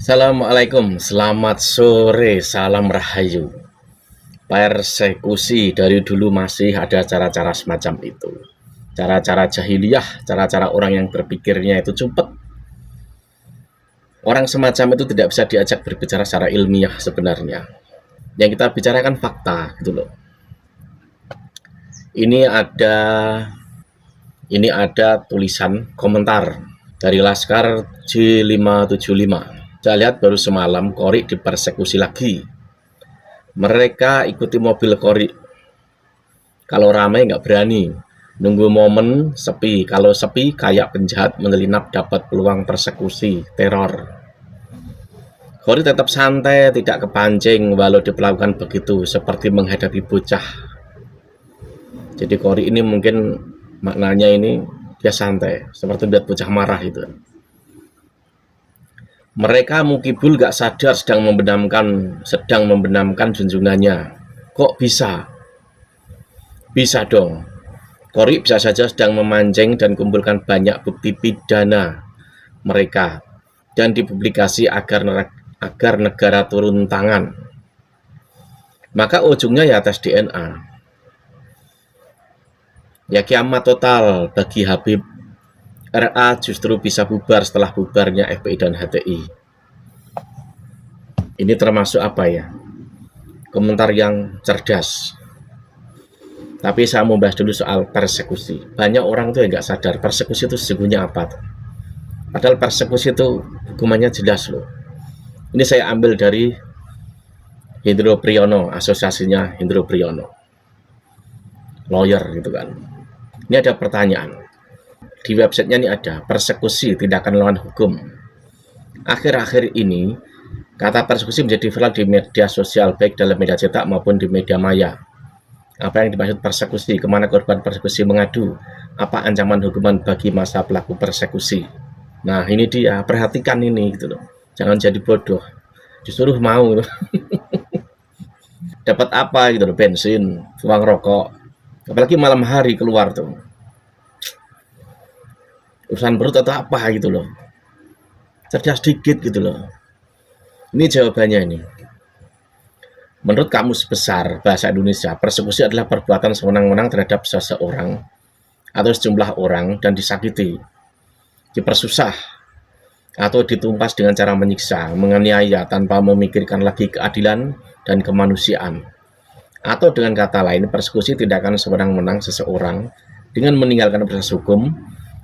Assalamualaikum, selamat sore, salam rahayu. Persekusi dari dulu masih ada cara-cara semacam itu. Cara-cara jahiliyah, cara-cara orang yang berpikirnya itu cepat. Orang semacam itu tidak bisa diajak berbicara secara ilmiah sebenarnya. Yang kita bicarakan fakta gitu loh. Ini ada ini ada tulisan komentar dari Laskar J575. Saya lihat baru semalam Kori dipersekusi lagi. Mereka ikuti mobil Kori. Kalau ramai nggak berani. Nunggu momen sepi. Kalau sepi kayak penjahat menyelinap dapat peluang persekusi, teror. Kori tetap santai, tidak kepancing walau diperlakukan begitu, seperti menghadapi bocah. Jadi Kori ini mungkin maknanya ini dia santai, seperti lihat bocah marah itu. Mereka Mukibul gak sadar sedang membenamkan junjungannya. Kok bisa? Bisa dong. Kori bisa saja sedang memancing dan kumpulkan banyak bukti pidana mereka dan dipublikasi agar negara turun tangan. Maka ujungnya ya tes DNA. Ya kiamat total bagi Habib. RA justru bisa bubar setelah bubarnya FPI dan HTI. Ini termasuk apa ya? Komentar yang cerdas. Tapi saya mau bahas dulu soal persekusi. Banyak orang tuh yang nggak sadar persekusi itu sesungguhnya apa. Padahal persekusi itu hukumannya jelas loh. Ini saya ambil dari Hendro Priyono, asosiasinya Hendro Priyono. Lawyer gitu kan. Ini ada pertanyaan. Di websitenya ini ada persekusi tindakan melawan hukum. Akhir-akhir ini kata persekusi menjadi viral di media sosial baik dalam media cetak maupun di media maya. Apa yang dimaksud persekusi? Kemana korban persekusi mengadu? Apa ancaman hukuman bagi masa pelaku persekusi? Nah ini dia, perhatikan ini gitu loh. Jangan jadi bodoh. Disuruh mau gitu. Dapat apa gitu loh, bensin, uang rokok. Apalagi malam hari keluar tuh. Urusan perut atau apa gitu loh. Cerdas dikit gitu loh. Ini jawabannya ini. Menurut Kamus Besar Bahasa Indonesia, persekusi adalah perbuatan sewenang-wenang terhadap seseorang atau sejumlah orang dan disakiti, dipersusah, atau ditumpas dengan cara menyiksa, menganiaya tanpa memikirkan lagi keadilan dan kemanusiaan. Atau dengan kata lain, persekusi tindakan sewenang-wenang seseorang dengan meninggalkan proses hukum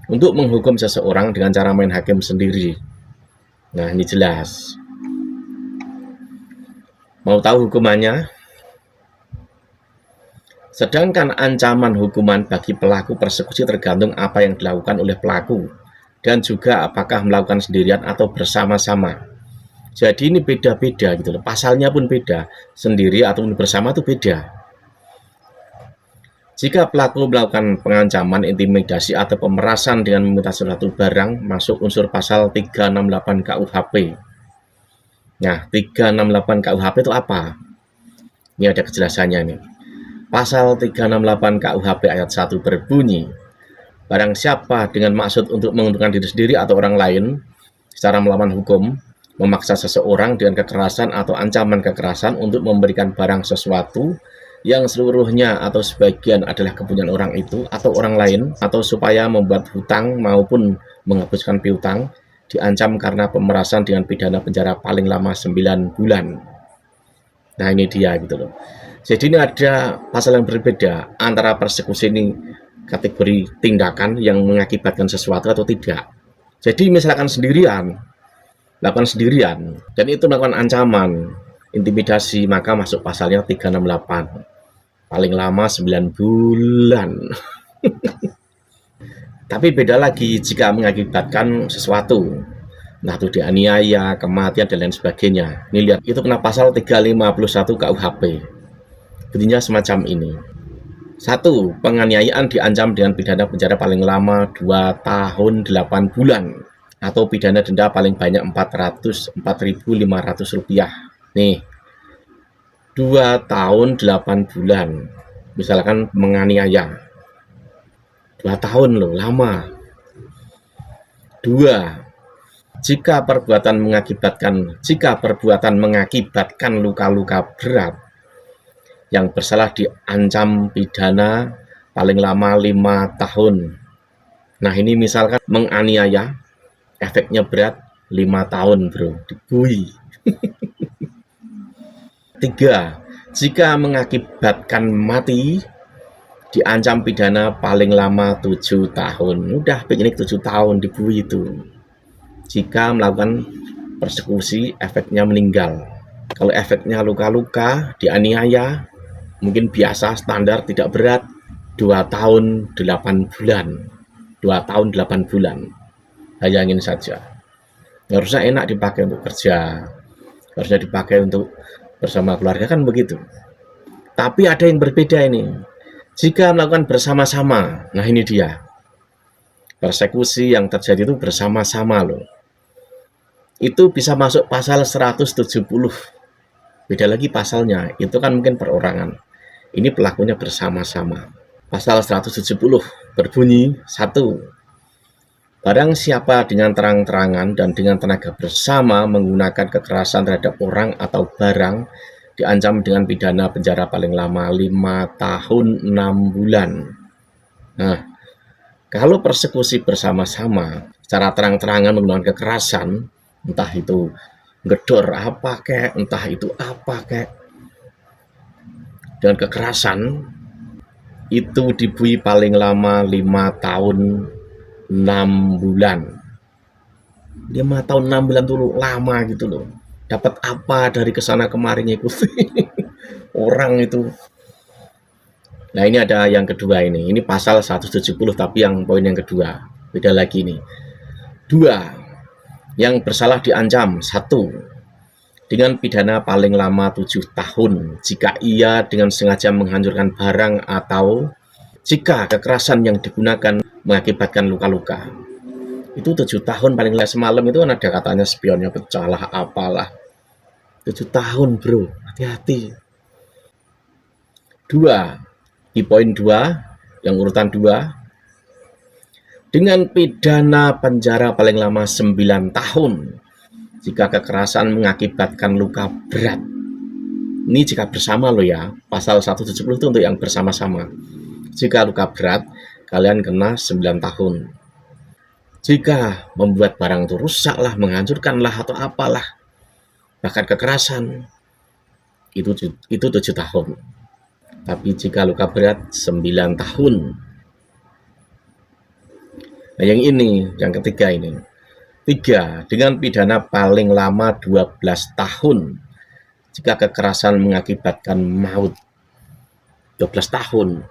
untuk menghukum seseorang dengan cara main hakim sendiri. Nah, ini jelas. Mau tahu hukumannya? Sedangkan ancaman hukuman bagi pelaku persekusi tergantung apa yang dilakukan oleh pelaku dan juga apakah melakukan sendirian atau bersama-sama. Jadi ini beda-beda gitu loh. Pasalnya pun beda. Sendiri ataupun bersama itu beda. Jika pelaku melakukan pengancaman, intimidasi, atau pemerasan dengan meminta sesuatu barang, masuk unsur pasal 368 KUHP. Nah, 368 KUHP itu apa? Ini ada kejelasannya nih. Pasal 368 KUHP ayat 1 berbunyi, barang siapa dengan maksud untuk menguntungkan diri sendiri atau orang lain, secara melawan hukum, memaksa seseorang dengan kekerasan atau ancaman kekerasan untuk memberikan barang sesuatu, yang seluruhnya atau sebagian adalah kepunyaan orang itu atau orang lain, atau supaya membuat hutang maupun menghapuskan piutang, diancam karena pemerasan dengan pidana penjara paling lama 9 bulan. Nah ini dia gitu loh. Jadi ini ada pasal yang berbeda antara persekusi ini kategori tindakan yang mengakibatkan sesuatu atau tidak. Jadi misalkan lakukan sendirian, dan itu melakukan ancaman, intimidasi, maka masuk pasalnya 368. Paling lama 9 bulan. Tapi beda lagi jika mengakibatkan sesuatu. Nah itu dianiaya, kematian, dan lain sebagainya. Ini lihat, itu kena pasal 351 KUHP. Bunyinya semacam ini. 1. Penganiayaan diancam dengan pidana penjara paling lama 2 tahun 8 bulan. Atau pidana denda paling banyak 4.500 rupiah. Nih, 2 tahun 8 bulan. Misalkan menganiaya. 2 tahun loh, lama. 2. Jika perbuatan mengakibatkan luka-luka berat, yang bersalah diancam pidana paling lama 5 tahun. Nah, ini misalkan menganiaya, efeknya berat 5 tahun, bro, dibui. 3. Jika mengakibatkan mati, diancam pidana paling lama 7 tahun. Udah piknik 7 tahun dibui itu. Jika melakukan persekusi, efeknya meninggal. Kalau efeknya luka-luka, dianiaya, mungkin biasa, standar, tidak berat, 2 tahun 8 bulan. 2 tahun 8 bulan. Bayangin saja. Harusnya enak dipakai untuk kerja, harusnya dipakai untuk bersama keluarga, kan begitu. Tapi ada yang berbeda ini. Jika melakukan bersama-sama, nah ini dia. Persekusi yang terjadi itu bersama-sama loh. Itu bisa masuk pasal 170. Beda lagi pasalnya, itu kan mungkin perorangan. Ini pelakunya bersama-sama. Pasal 170 berbunyi 1. Barang siapa dengan terang-terangan dan dengan tenaga bersama menggunakan kekerasan terhadap orang atau barang diancam dengan pidana penjara paling lama 5 tahun 6 bulan. Nah, kalau persekusi bersama-sama secara terang-terangan menggunakan kekerasan, entah itu gedor apa kek, entah itu apa kek, dengan kekerasan, itu dibui paling lama 5 tahun 6 bulan. 5 tahun 6 bulan dulu lama gitu loh. Dapat apa dari kesana kemarin itu? Orang itu. Nah, ini ada yang kedua ini. Ini pasal 170 tapi yang poin yang kedua. Beda lagi nih. 2. Yang bersalah diancam 1. Dengan pidana paling lama 7 tahun jika ia dengan sengaja menghancurkan barang atau jika kekerasan yang digunakan mengakibatkan luka-luka. Itu 7 tahun paling lama. Semalam itu kan ada katanya spionnya pecah lah, apalah. 7 tahun, bro. Hati-hati. 2. Di poin 2, yang urutan 2. Dengan pidana penjara paling lama 9 tahun jika kekerasan mengakibatkan luka berat. Ini jika bersama loh ya. Pasal 170 itu untuk yang bersama-sama. Jika luka berat, kalian kena 9 tahun. Jika membuat barang itu rusak lah, menghancurkan lah, atau apalah, bahkan kekerasan, itu 7 tahun. Tapi jika luka berat, 9 tahun. Nah, yang ini, yang ketiga ini. 3. Dengan pidana paling lama 12 tahun jika kekerasan mengakibatkan maut. 12 tahun.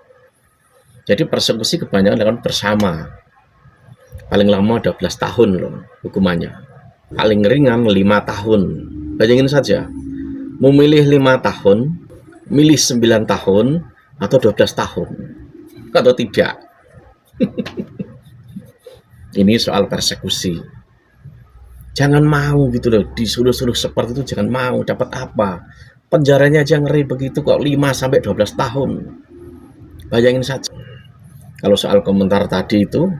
Jadi persekusi kebanyakan dilakukan bersama. Paling lama 12 tahun loh hukumannya. Paling ringan 5 tahun. Bayangin saja. Memilih 5 tahun, milih 9 tahun, atau 12 tahun. Atau tidak. Ini soal persekusi. Jangan mau gitu loh, disuruh-suruh seperti itu, jangan mau. Dapat apa? Penjaranya aja ngeri begitu kok, 5-12 tahun. Bayangin saja. Kalau soal komentar tadi itu,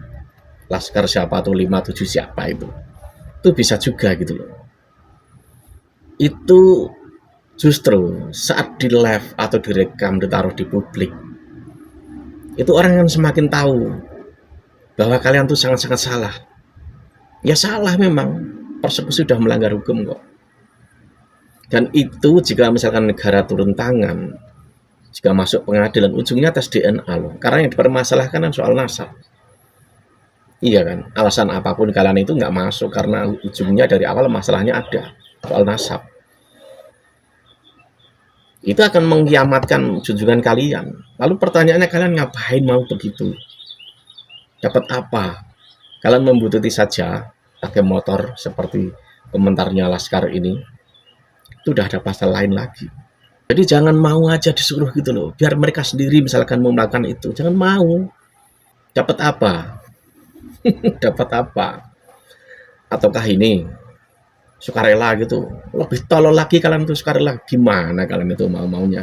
Laskar siapa tuh 57 siapa itu bisa juga gitu loh. Itu justru saat di live atau direkam, ditaruh di publik, itu orang akan semakin tahu bahwa kalian tuh sangat-sangat salah. Ya salah memang. Persekusi sudah melanggar hukum kok. Dan itu jika misalkan negara turun tangan, jika masuk pengadilan, ujungnya tes DNA loh. Karena yang dipermasalahkan kan soal nasab. Iya kan, alasan apapun kalian itu nggak masuk karena ujungnya dari awal masalahnya ada soal nasab. Itu akan mengkiamatkan junjungan kalian. Lalu pertanyaannya, kalian ngapain mau begitu? Dapat apa? Kalian membutuhkan saja pakai motor seperti komentarnya Laskar ini, itu udah ada pasal lain lagi. Jadi jangan mau aja disuruh gitu loh, biar mereka sendiri misalkan mau melakukan itu. Jangan mau. Dapat apa? Dapat apa? Ataukah ini sukarela gitu? Lebih tolol lagi kalian itu sukarela. Gimana kalian itu mau-maunya?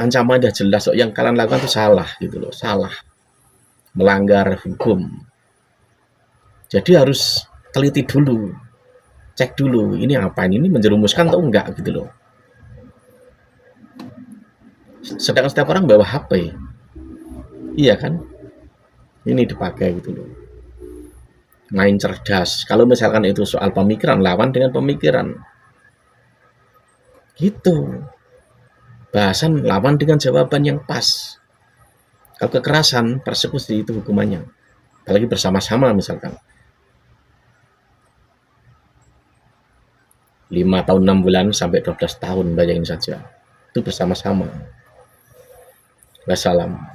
Ancaman udah jelas kok, yang kalian lakukan itu salah gitu loh, salah. Melanggar hukum. Jadi harus teliti dulu, cek dulu, ini apa ini menjerumuskan atau enggak gitu loh. Sedangkan setiap orang bawa HP, iya kan? Ini dipakai gitu loh. Main cerdas. Kalau misalkan itu soal pemikiran, lawan dengan pemikiran. Gitu. Bahasan lawan dengan jawaban yang pas. Kalau kekerasan, persekusi itu hukumannya. Apalagi bersama-sama misalkan. 5 tahun 6 bulan sampai 12 tahun, bayangin saja. Itu bersama-sama. Wassalam.